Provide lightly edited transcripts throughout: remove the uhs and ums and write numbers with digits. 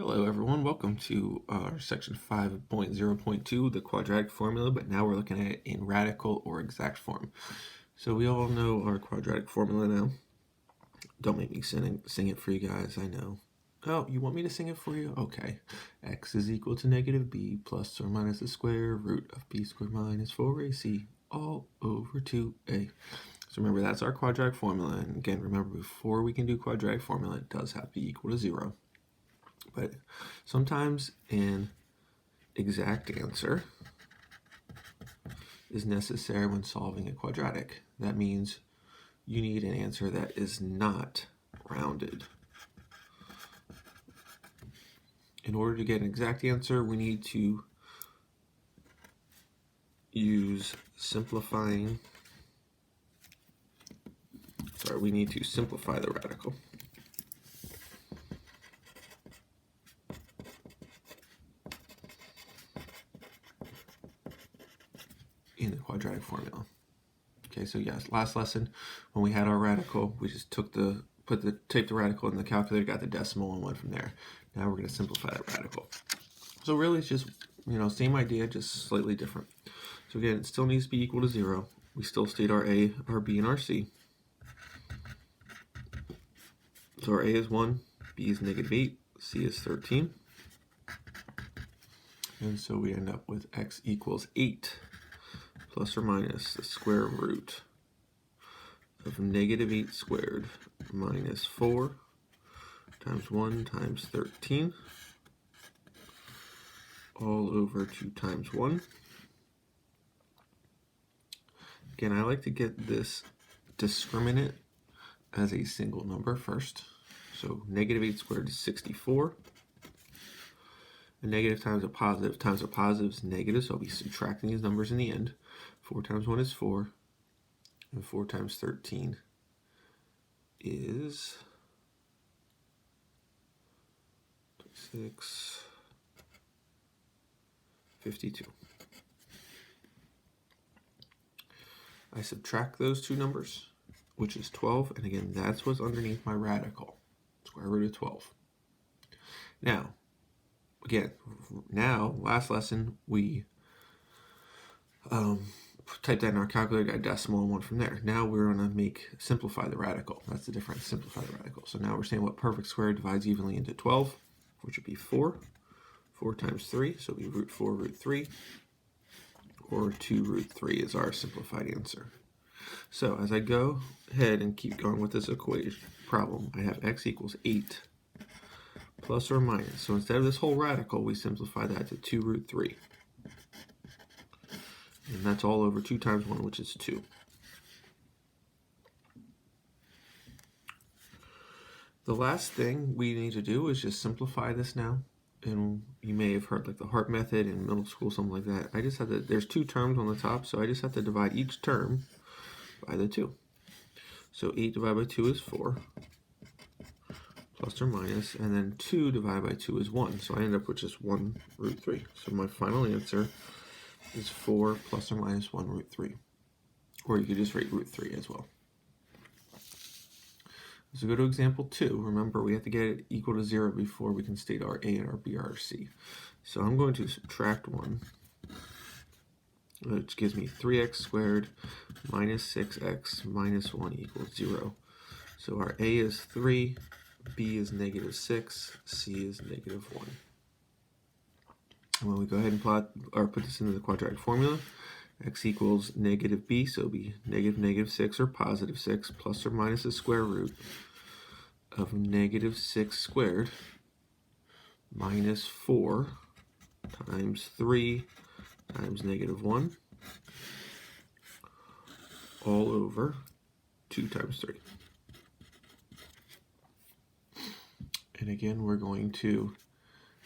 Hello everyone, welcome to our section 5.0.2, the quadratic formula, but now we're looking at it in radical or exact form. So we all know our quadratic formula now. Don't make me sing it for you guys, I know. Oh, you want me to sing it for you? Okay. X is equal to negative b plus or minus the square root of b squared minus 4ac all over 2a. So remember, that's our quadratic formula. And again, remember, before we can do quadratic formula, it does have to be equal to 0. But sometimes an exact answer is necessary when solving a quadratic. That means you need an answer that is not rounded. In order to get an exact answer, we need to use simplify the radical. In the quadratic formula. Okay, so yes, last lesson when we had our radical, we just taped the radical in the calculator, got the decimal, and went from there. Now we're going to simplify that radical. So really, it's just same idea, just slightly different. So again, it still needs to be equal to 0. We still state our a, our b, and our c. So our a is 1, b is negative 8, c is 13. And so we end up with x equals 8 plus or minus the square root of negative 8 squared minus 4 times 1 times 13 all over 2 times 1. Again, I like to get this discriminant as a single number first. So negative 8 squared is 64. A negative times a positive is negative, so I'll be subtracting these numbers in the end. 4 times 1 is 4, and 4 times 13 is 26, 52. I subtract those two numbers, which is 12, and again, that's what's underneath my radical, square root of 12. Now, again, last lesson, we typed that in our calculator, got a decimal, and went from there. Now we're going to simplify the radical. That's the difference, simplify the radical. So now we're saying what perfect square divides evenly into 12, which would be 4. 4 times 3, so it'll be root 4 root 3, or 2 root 3 is our simplified answer. So as I go ahead and keep going with this problem, I have x equals 8 plus or minus. So instead of this whole radical, we simplify that to 2 root 3. And that's all over 2 times 1, which is 2. The last thing we need to do is just simplify this now. And you may have heard like the Hart method in middle school, something like that. I just have to, there's 2 terms on the top, so I just have to divide each term by the 2. So 8 divided by 2 is 4, plus or minus, and then 2 divided by 2 is 1. So I end up with just 1 root 3. So my final answer is 4 plus or minus 1 root 3. Or you could just write root 3 as well. So go to example 2. Remember, we have to get it equal to 0 before we can state our a and our b or our c. So I'm going to subtract 1, which gives me 3x squared minus 6x minus 1 equals 0. So our a is 3, b is negative 6, c is negative 1. And when we go ahead and put this into the quadratic formula, x equals negative b, so it'll be negative 6 or positive 6 plus or minus the square root of negative 6 squared minus 4 times 3 times negative 1 all over 2 times 3. And again, we're going to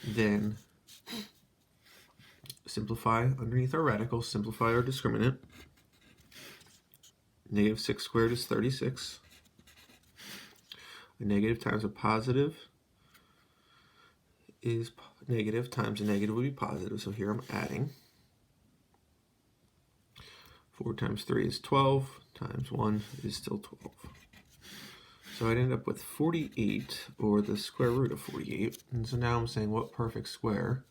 then simplify underneath our radical, simplify our discriminant. Negative 6 squared is 36. A negative times a positive is negative, times a negative would be positive, so here I'm adding. 4 times 3 is 12, times 1 is still 12. So I'd end up with 48, or the square root of 48. And so now I'm saying what perfect square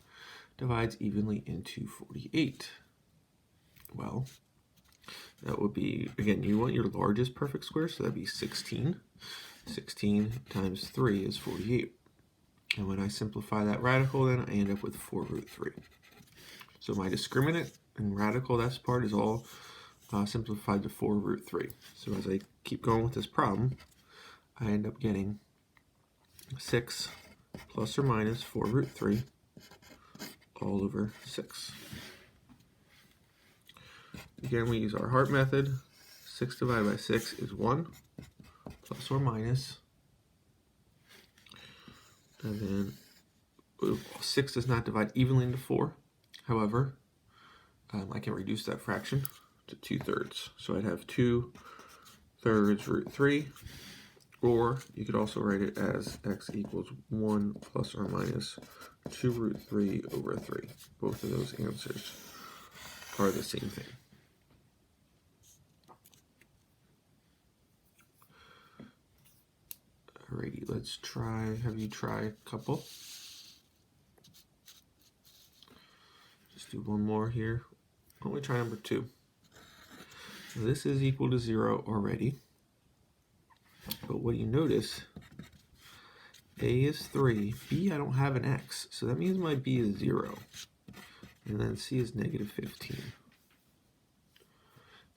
divides evenly into 48? Well, that would be, again, you want your largest perfect square, so that'd be 16. 16 times 3 is 48. And when I simplify that radical, then I end up with 4 root 3. So my discriminant and radical, that part is all simplified to 4 root 3. So as I keep going with this problem, I end up getting 6 plus or minus 4 root 3 all over 6. Again, we use our heart method. 6 divided by 6 is 1, plus or minus. And then 6 does not divide evenly into 4. However, I can reduce that fraction to 2/3. So I'd have 2/3 root 3, or you could also write it as x equals 1 plus or minus 2 root 3 over 3. Both of those answers are the same thing. Alrighty, let's have you try a couple. Just do one more here. Why don't we try number 2? So this is equal to 0 already. But what do you notice? A is 3, B I don't have an x, so that means my B is 0. And then C is negative 15.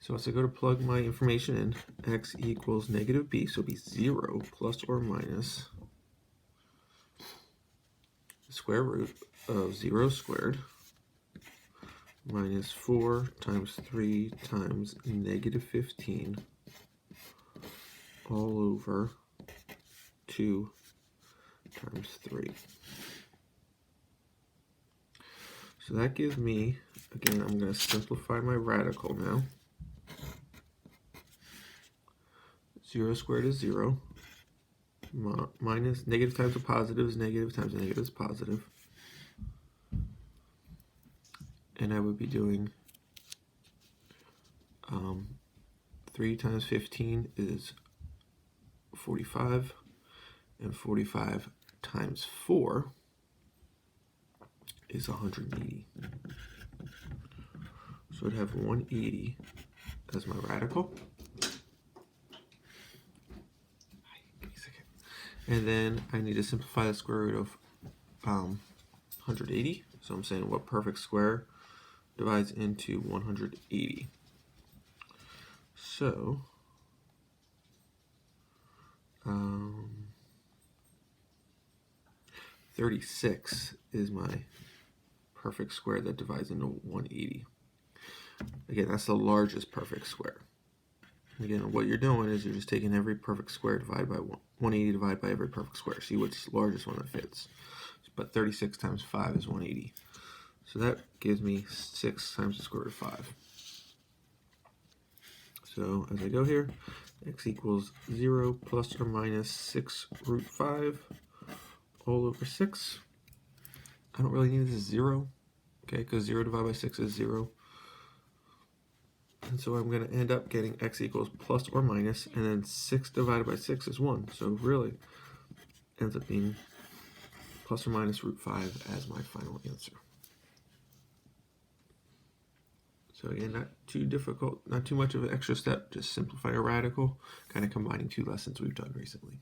So as I go to plug my information in, x equals negative b, so it'll be 0 plus or minus the square root of 0 squared minus 4 times 3 times negative 15 all over 2 times 3. So that gives me, again, I'm going to simplify my radical now. 0 squared is 0. Minus negative times a positive is negative times a negative is positive. And I would be doing 3 times 15 is 45. And 45 times 4 is 180. So I'd have 180 as my radical. And then I need to simplify the square root of 180. So I'm saying what perfect square divides into 180. So 36 is my perfect square that divides into 180. Again, that's the largest perfect square. Again, what you're doing is you're just taking every perfect square divided by 180 divided by every perfect square. See what's the largest one that fits. But 36 times 5 is 180. So that gives me 6 times the square root of 5. So as I go here, x equals 0 plus or minus 6 root 5 all over 6. I don't really need this 0, okay, because 0 divided by 6 is 0. And so I'm going to end up getting x equals plus or minus, and then 6 divided by 6 is 1. So really ends up being plus or minus root 5 as my final answer. So again, not too difficult, not too much of an extra step, just simplify a radical, kind of combining two lessons we've done recently.